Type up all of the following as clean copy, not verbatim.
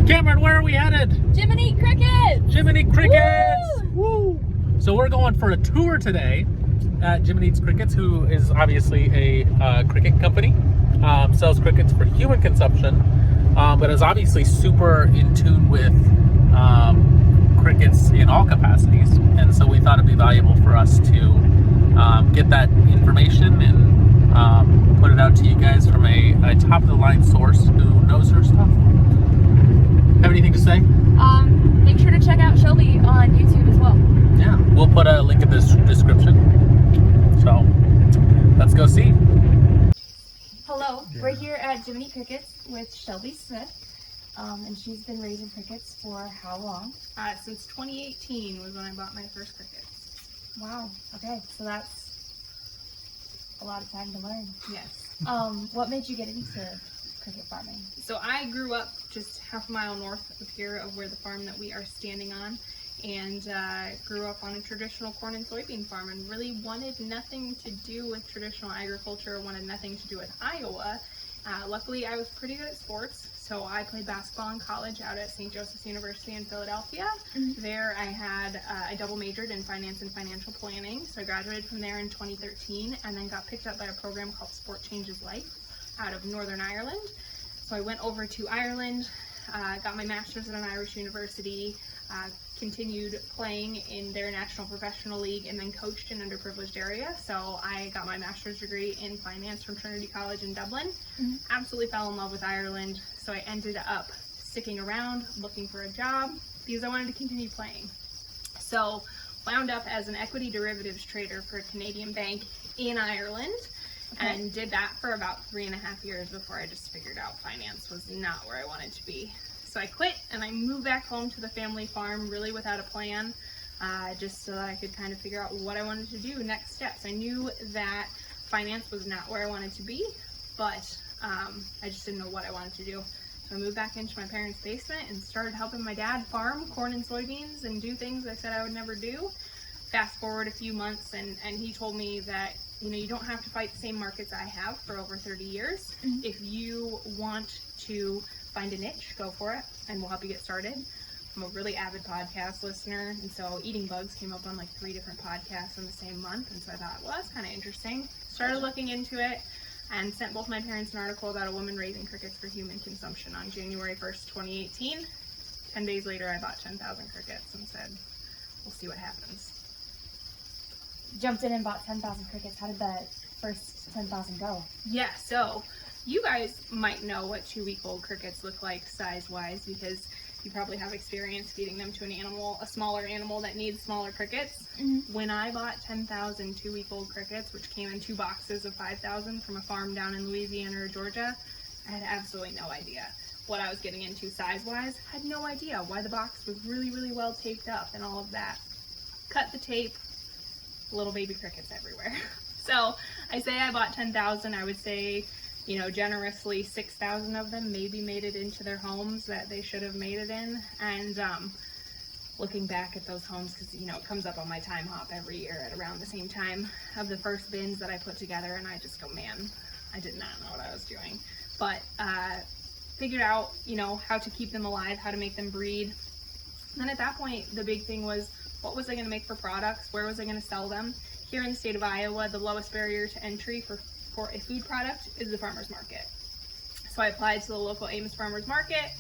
Cameron, where are we headed? Jiminy Crickets! Jiminy Crickets! Woo! Woo! So we're going for a tour today at Jiminy Crickets, who is obviously a cricket company. Sells crickets for human consumption, but is obviously super in tune with crickets in all capacities. And so we thought it'd be valuable for us to get that information and put it out to you guys from a top-of-the-line source who knows her stuff. Have anything to say? Make sure to check out Shelby on YouTube as well. Yeah, we'll put a link in the description. So, let's go see. Hello, we're here at Jiminy Crickets with Shelby Smith, and she's been raising crickets for how long? Since 2018 was when I bought my first crickets. Wow, okay, so that's a lot of time to learn. Yes. What made you get into cricket farming? So I grew up just half a mile north of here of where the farm that we are standing on, and grew up on a traditional corn and soybean farm and really wanted nothing to do with traditional agriculture, wanted nothing to do with Iowa. Luckily, I was pretty good at sports, so I played basketball in college out at St. Joseph's University in Philadelphia. Mm-hmm. There I had, I double majored in finance and financial planning, so I graduated from there in 2013 and then got picked up by a program called Sport Changes Life out of Northern Ireland. So I went over to Ireland, got my master's at an Irish university, continued playing in their national professional league, and then coached in underprivileged area. So I got my master's degree in finance from Trinity College in Dublin. Mm-hmm. Absolutely fell in love with Ireland. So I ended up sticking around, looking for a job because I wanted to continue playing. So wound up as an equity derivatives trader for a Canadian bank in Ireland. Okay. And did that for about 3.5 years before I just figured out finance was not where I wanted to be. So I quit and I moved back home to the family farm really without a plan, just so that I could kind of figure out what I wanted to do next steps. I knew that finance was not where I wanted to be, but I just didn't know what I wanted to do. So I moved back into my parents' basement and started helping my dad farm corn and soybeans and do things I said I would never do. Fast forward a few months and he told me that, you know, you don't have to fight the same markets I have for over 30 years. Mm-hmm. If you want to find a niche, go for it, and we'll help you get started. I'm a really avid podcast listener, and so eating bugs came up on like 3 different podcasts in the same month, and so I thought, well, that's kind of interesting. Started looking into it and sent both my parents an article about a woman raising crickets for human consumption on January 1st, 2018. 10 days later, I bought 10,000 crickets and said, we'll see what happens. Jumped in and bought 10,000 crickets. How did that first 10,000 go? Yeah, so you guys might know what 2-week-old crickets look like size-wise because you probably have experience feeding them to an animal, a smaller animal that needs smaller crickets. Mm-hmm. When I bought 10,000 2-week-old crickets, which came in 2 boxes of 5,000 from a farm down in Louisiana or Georgia, I had absolutely no idea what I was getting into size-wise. I had no idea why the box was really, really well taped up and all of that. Cut the tape, little baby crickets everywhere. So I say I bought 10,000, I would say, you know, generously 6,000 of them maybe made it into their homes that they should have made it in. And looking back at those homes, because, you know, it comes up on my time hop every year at around the same time of the first bins that I put together, and I just go, man, I did not know what I was doing. But figured out, you know, how to keep them alive, how to make them breed. And then at that point, the big thing was, what was I going to make for products? Where was I going to sell them? Here in the state of Iowa, the lowest barrier to entry for a food product is the farmer's market. So I applied to the local Amos Farmer's Market.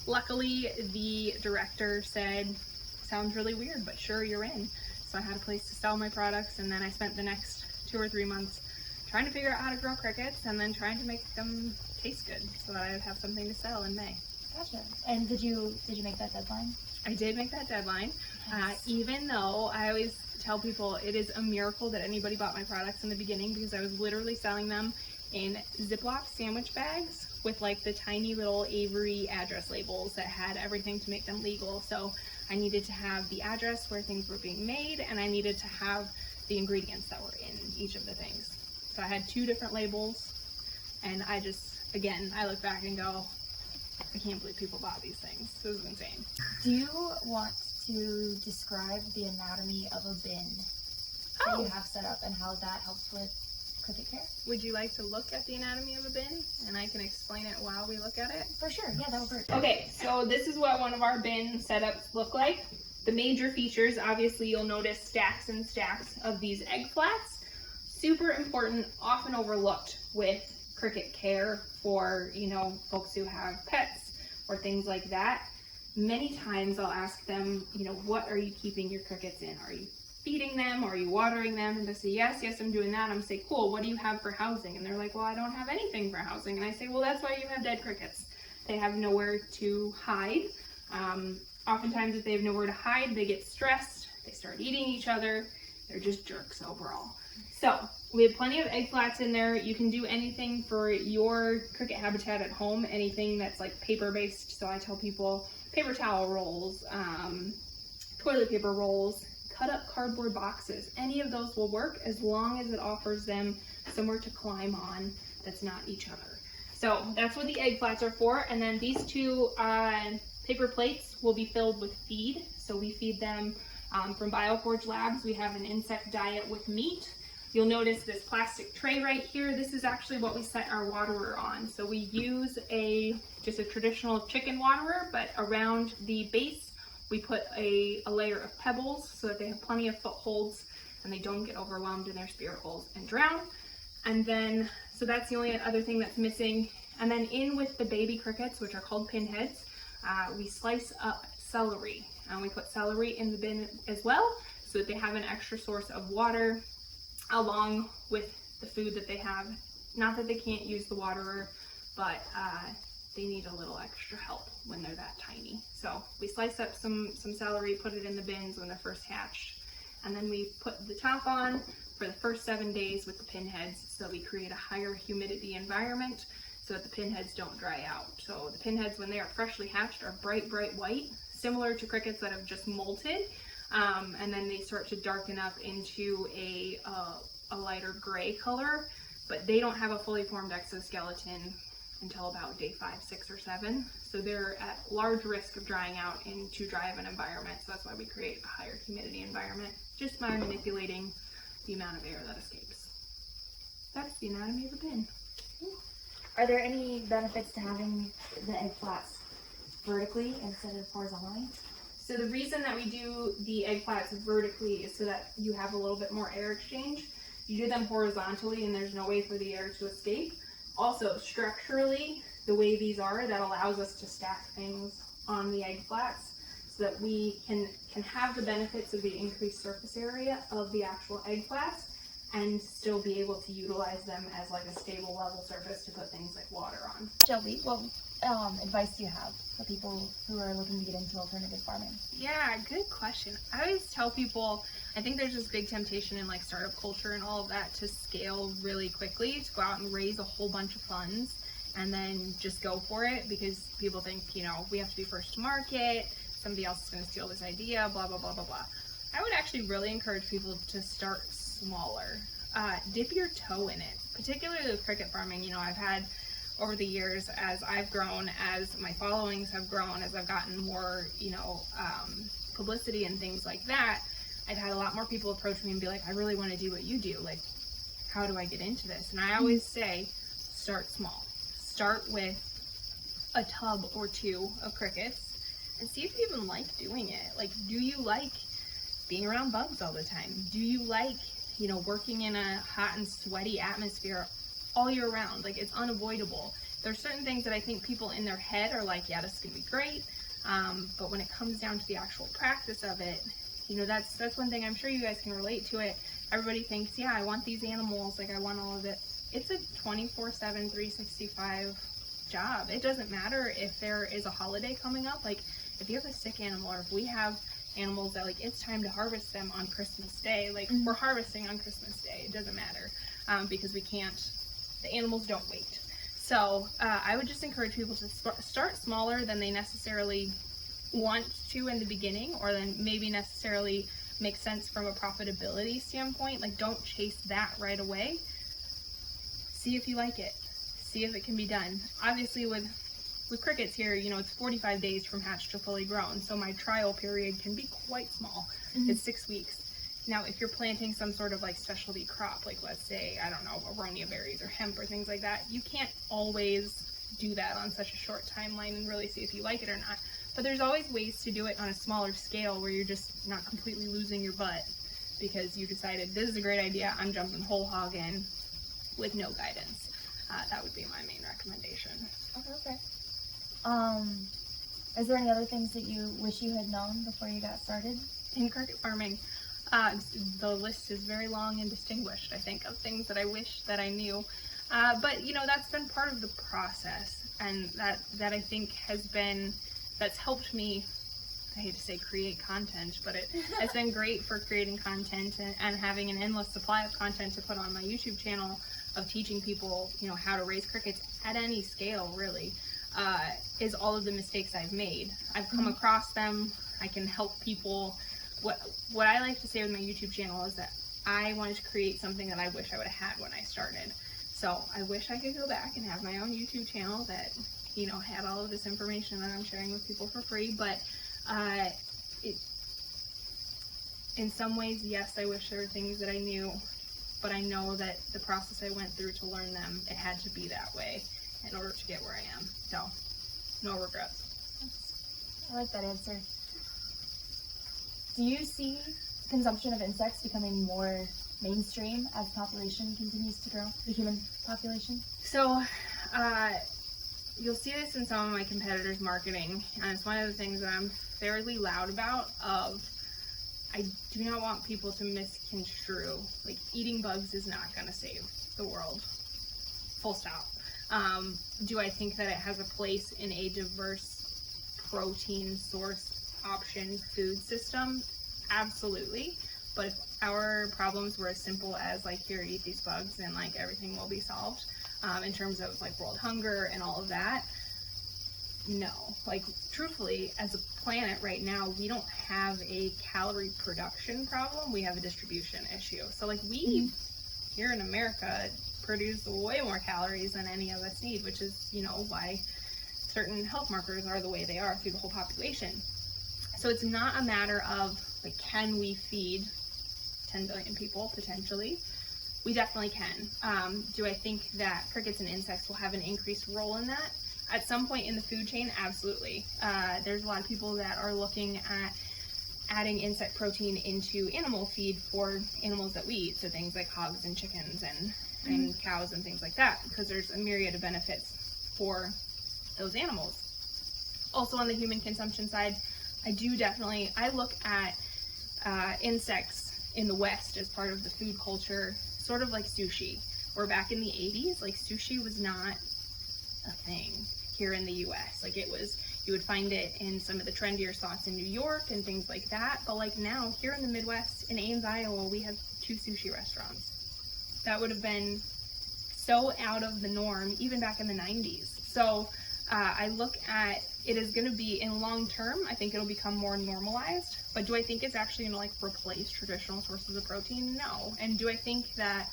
Luckily, the director said, sounds really weird, but sure, you're in. So I had a place to sell my products, and then I spent the next 2 or 3 months trying to figure out how to grow crickets and then trying to make them taste good so that I would have something to sell in May. Gotcha. And did you make that deadline? I did make that deadline, Nice. even though I always tell people it is a miracle that anybody bought my products in the beginning, because I was literally selling them in Ziploc sandwich bags with like the tiny little Avery address labels that had everything to make them legal. So I needed to have the address where things were being made, and I needed to have the ingredients that were in each of the things. So I had 2 different labels, and I just, again, I look back and go, I can't believe people bought these things. This is insane. Do you want to describe the anatomy of a bin that you have set up and how that helps with cricket care. Would you like to look at the anatomy of a bin? And I can explain it while we look at it. For sure, yeah, that would work. Okay, so this is what one of our bin setups look like. The major features, obviously you'll notice stacks and stacks of these egg flats. Super important, often overlooked with cricket care for, you know, folks who have pets or things like that. Many times I'll ask them, you know, what are you keeping your crickets in? Are you feeding them? Are you watering them? And they say, yes, I'm doing that. I'm say, cool, what do you have for housing? And they're like, well, I don't have anything for housing. And I say, well, that's why you have dead crickets. They have nowhere to hide. Oftentimes if they have nowhere to hide, they get stressed, they start eating each other, they're just jerks overall. So we have plenty of egg flats in there. You can do anything for your cricket habitat at home, anything that's like paper based. So I tell people paper towel rolls, toilet paper rolls, cut up cardboard boxes. Any of those will work as long as it offers them somewhere to climb on that's not each other. So that's what the egg flats are for. And then these two paper plates will be filled with feed. So we feed them from BioForge Labs. We have an insect diet with meat. You'll notice this plastic tray right here. This is actually what we set our waterer on. So we use just a traditional chicken waterer, but around the base, we put a layer of pebbles so that they have plenty of footholds and they don't get overwhelmed in their spirit holes and drown. And then, so that's the only other thing that's missing. And then in with the baby crickets, which are called pinheads, we slice up celery. And we put celery in the bin as well so that they have an extra source of water along with the food that they have. Not that they can't use the waterer, but they need a little extra help when they're that tiny. So we slice up some celery, put it in the bins when they're first hatched, and then we put the top on for the first 7 days with the pinheads so that we create a higher humidity environment so that the pinheads don't dry out. So the pinheads, when they are freshly hatched, are bright white, similar to crickets that have just molted, and then they start to darken up into a lighter gray color, but they don't have a fully formed exoskeleton until about day 5, 6, or 7. So they're at large risk of drying out in too dry of an environment. So that's why we create a higher humidity environment, just by manipulating the amount of air that escapes. That's the anatomy of a bin. Are there any benefits to having the egg flats vertically instead of horizontally? So the reason that we do the egg flats vertically is so that you have a little bit more air exchange. You do them horizontally and there's no way for the air to escape. Also, structurally, the way these are, that allows us to stack things on the egg flats so that we can have the benefits of the increased surface area of the actual egg flats and still be able to utilize them as like a stable level surface to put things like water on. Shelby, what advice do you have for people who are looking to get into alternative farming? Yeah, good question. I always tell people, I think there's this big temptation in like startup culture and all of that to scale really quickly, to go out and raise a whole bunch of funds and then just go for it because people think, you know, we have to be first to market, somebody else is going to steal this idea, blah, blah, blah, blah, blah. I would actually really encourage people to start smaller. Dip your toe in it, particularly with cricket farming. You know, I've had over the years, as I've grown, as my followings have grown, as I've gotten more, you know, publicity and things like that, I've had a lot more people approach me and be like, I really want to do what you do. Like, how do I get into this? And I always say, start small. Start with a tub or 2 of crickets and see if you even like doing it. Like, do you like being around bugs all the time? Do you like, you know, working in a hot and sweaty atmosphere all year round? Like, it's unavoidable. There's certain things that I think people in their head are like, yeah, this is gonna be great. But when it comes down to the actual practice of it, you know, that's one thing. I'm sure you guys can relate to it. Everybody thinks, yeah, I want these animals, like I want all of it. It's a 24/7, 365 job. It doesn't matter if there is a holiday coming up. Like, if you have a sick animal, or if we have animals that, like, it's time to harvest them on Christmas Day, like, we're harvesting on Christmas Day. It doesn't matter, because we can't, the animals don't wait. So I would just encourage people to start smaller than they necessarily want to in the beginning, or then maybe necessarily make sense from a profitability standpoint. Like, don't chase that right away. See if you like it. See if it can be done. Obviously with crickets here, you know, it's 45 days from hatch to fully grown. So my trial period can be quite small. It's 6 weeks. Now, if you're planting some sort of like specialty crop, like let's say, I don't know, aronia berries or hemp or things like that, you can't always do that on such a short timeline and really see if you like it or not. But there's always ways to do it on a smaller scale where you're just not completely losing your butt because you decided this is a great idea, I'm jumping whole hog in with no guidance. That would be my main recommendation. Okay. Is there any other things that you wish you had known before you got started? In cricket farming, the list is very long and distinguished, I think, of things that I wish that I knew. But, you know, that's been part of the process, and that I think that's helped me, I hate to say create content, but it has been great for creating content and having an endless supply of content to put on my YouTube channel of teaching people, you know, how to raise crickets at any scale, really, is all of the mistakes I've made. I've come across them. I can help people. What I like to say with my YouTube channel is that I wanted to create something that I wish I would have had when I started. So I wish I could go back and have my own YouTube channel that, you know, had all of this information that I'm sharing with people for free. But in some ways, yes, I wish there were things that I knew, but I know that the process I went through to learn them, it had to be that way in order to get where I am. So, no regrets. I like that answer. Do you see consumption of insects becoming more mainstream as population continues to grow, the human population? So, you'll see this in some of my competitors' marketing, and it's one of the things that I'm fairly loud about I do not want people to misconstrue, like, eating bugs is not going to save the world, full stop. Do I think that it has a place in a diverse protein source option food system? Absolutely. But if our problems were as simple as, like, here, eat these bugs and, like, everything will be solved, in terms of, like, world hunger and all of that, no. Like, truthfully, as a planet right now, we don't have a calorie production problem. We have a distribution issue. So, like, we here in America produce way more calories than any of us need, which is, you know, why certain health markers are the way they are through the whole population. So it's not a matter of, like, can we feed 10 billion people potentially? We definitely can. Do I think that crickets and insects will have an increased role in that? At some point in the food chain, absolutely. There's a lot of people that are looking at adding insect protein into animal feed for animals that we eat, so things like hogs and chickens and cows and things like that, because there's a myriad of benefits for those animals. Also on the human consumption side, I look at insects in the West as part of the food culture, sort of like sushi, where back in the 80s, like, sushi was not a thing here in the US. Like, it was, you would find it in some of the trendier spots in New York and things like that. But, like, now here in the Midwest, in Ames, Iowa, we have 2 sushi restaurants. That would have been so out of the norm even back in the 90s. So I look at it as going to be, in long term, I think it'll become more normalized. But do I think it's actually going to, like, replace traditional sources of protein? No. And do I think that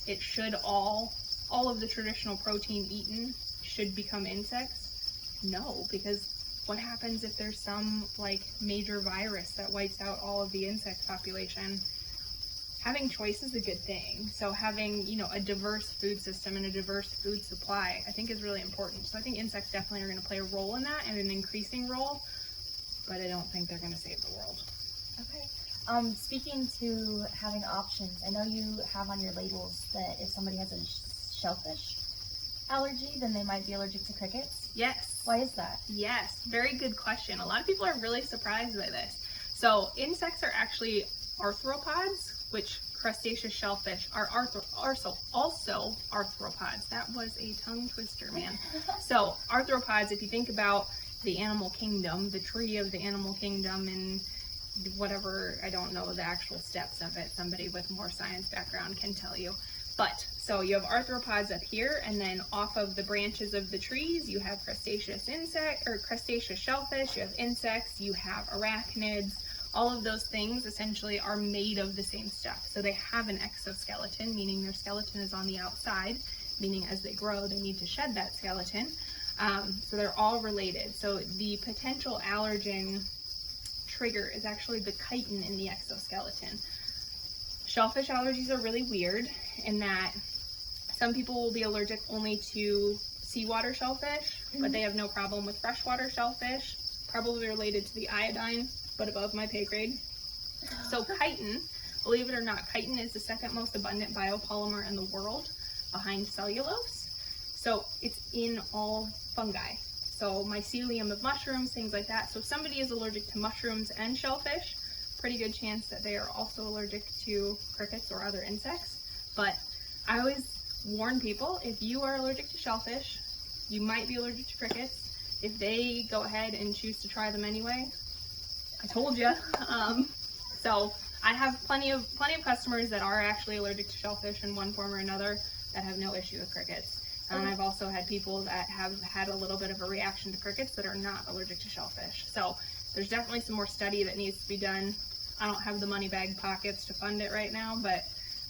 it should all of the traditional protein eaten should become insects? No, because what happens if there's some, like, major virus that wipes out all of the insect population? Having choice is a good thing. So having, you know, a diverse food system and a diverse food supply, I think, is really important. So I think insects definitely are going to play a role in that, and an increasing role, but I don't think they're going to save the world. Okay. Speaking to having options, I know you have on your labels that if somebody has a shellfish allergy, then they might be allergic to crickets. Yes. Why is that? Yes, very good question. A lot of people are really surprised by this. So insects are actually arthropods, which crustaceous shellfish are also arthropods. That was a tongue twister, man. So arthropods, if you think about the animal kingdom, the tree of the animal kingdom, and whatever, I don't know the actual steps of it, somebody with more science background can tell you. But, so you have arthropods up here, and then off of the branches of the trees, you have crustaceous shellfish, you have insects, you have arachnids. All of those things essentially are made of the same stuff. So they have an exoskeleton, meaning their skeleton is on the outside, meaning as they grow, they need to shed that skeleton. So they're all related. So the potential allergen trigger is actually the chitin in the exoskeleton. Shellfish allergies are really weird in that some people will be allergic only to seawater shellfish, but they have no problem with freshwater shellfish, probably related to the iodine, but above my pay grade. So chitin, believe it or not, chitin is the second most abundant biopolymer in the world behind cellulose. So it's in all fungi. So mycelium of mushrooms, things like that. So if somebody is allergic to mushrooms and shellfish, pretty good chance that they are also allergic to crickets or other insects. But I always warn people, if you are allergic to shellfish, you might be allergic to crickets. If they go ahead and choose to try them anyway, I told you. So I have plenty of customers that are actually allergic to shellfish in one form or another that have no issue with crickets. And I've also had people that have had a little bit of a reaction to crickets that are not allergic to shellfish. So there's definitely some more study that needs to be done. I don't have the money bag pockets to fund it right now, but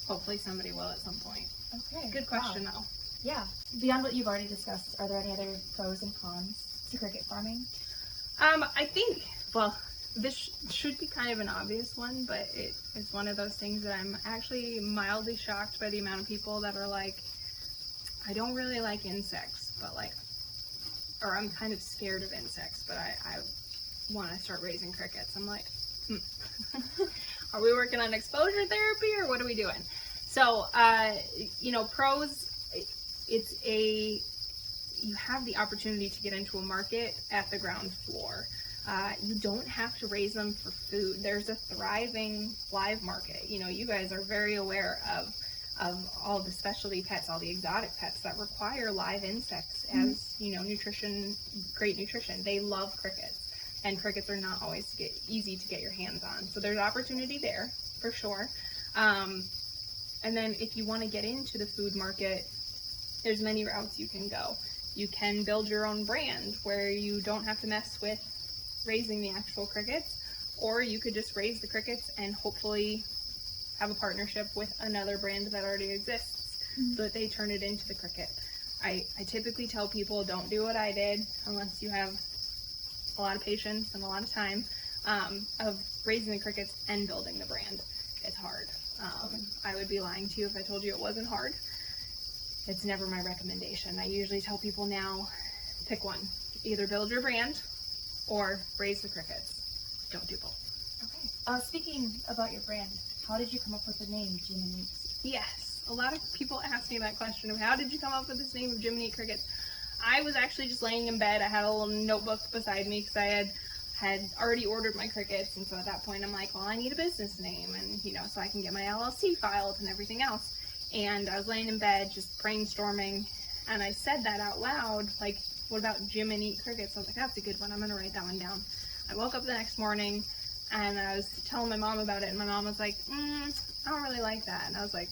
hopefully somebody will at some point. Okay. Good question though. Yeah. Beyond what you've already discussed, are there any other pros and cons to cricket farming? I think, well, this should be kind of an obvious one, but it is one of those things that I'm actually mildly shocked by the amount of people that are like, I don't really like insects, but like, or I'm kind of scared of insects, but I want to start raising crickets. I'm like, are we working on exposure therapy or what are we doing? So, pros, you have the opportunity to get into a market at the ground floor. You don't have to raise them for food. There's a thriving live market. You guys are very aware of all the specialty pets, all the exotic pets that require live insects as, nutrition, great nutrition. They love crickets, and crickets are not always easy to get your hands on. So there's opportunity there for sure. And then if you want to get into the food market, there's many routes you can go. You can build your own brand where you don't have to mess with raising the actual crickets, or you could just raise the crickets and hopefully have a partnership with another brand that already exists so that they turn it into the cricket. I typically tell people don't do what I did unless you have a lot of patience and a lot of time of raising the crickets and building the brand. It's hard. I would be lying to you if I told you it wasn't hard. It's never my recommendation. I usually tell people now, pick one. Either build your brand or raise the crickets. Don't do both. Okay. Speaking about your brand, how did you come up with the name Jim and Eats? Yes, a lot of people ask me that question of how did you come up with this name of Jim and Eat Crickets? I was actually just laying in bed. I had a little notebook beside me because I had already ordered my crickets, and so at that point I'm like, well, I need a business name, and so I can get my LLC filed and everything else. And I was laying in bed just brainstorming, and I said that out loud, like, what about Jim and Eat Crickets? I was like, that's a good one. I'm gonna write that one down. I woke up the next morning and I was telling my mom about it, and my mom was like, I don't really like that. And I was like,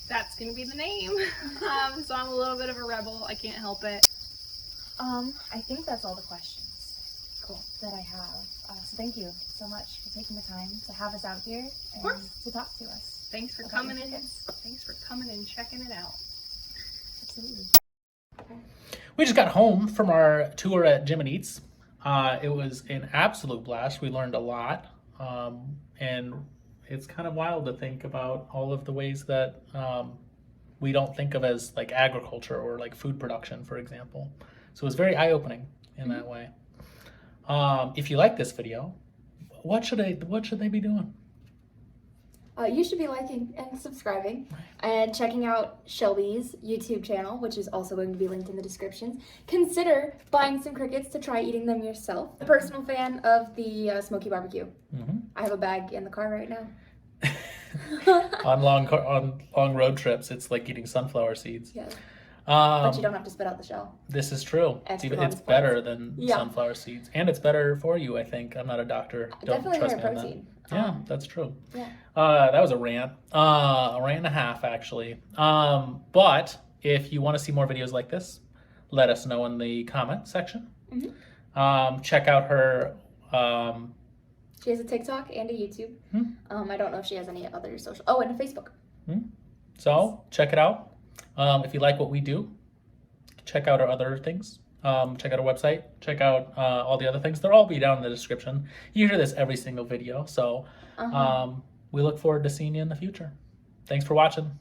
that's gonna be the name. So I'm a little bit of a rebel. I can't help it. I think that's all the questions that I have. So thank you so much for taking the time to have us out here and to talk to us. Thanks for coming in. Thanks for coming and checking it out. Absolutely. We just got home from our tour at Jim and Eats. It was an absolute blast. We learned a lot. And it's kind of wild to think about all of the ways that we don't think of as like agriculture or like food production, for example. So it was very eye-opening in that way. If you like this video, what should they be doing? You should be liking and subscribing and checking out Shelby's YouTube channel, which is also going to be linked in the description. Consider buying some crickets to try eating them yourself. A personal fan of the smoky barbecue. I have a bag in the car right now. On long road trips, it's like eating sunflower seeds. Yeah. But you don't have to spit out the shell. This is true. It's better than sunflower seeds, and it's better for you. I think. I'm not a doctor. Don't Definitely trust higher me on protein. that. Yeah, that's true. Yeah. That was a rant and a half actually. But if you want to see more videos like this, let us know in the comment section. Check out her. She has a TikTok and a YouTube. I don't know if she has any other social. Oh, and a Facebook. So check it out. If you like what we do, check out our other things. Check out our website. Check out all the other things. They'll all be down in the description. You hear this every single video. So we look forward to seeing you in the future. Thanks for watching.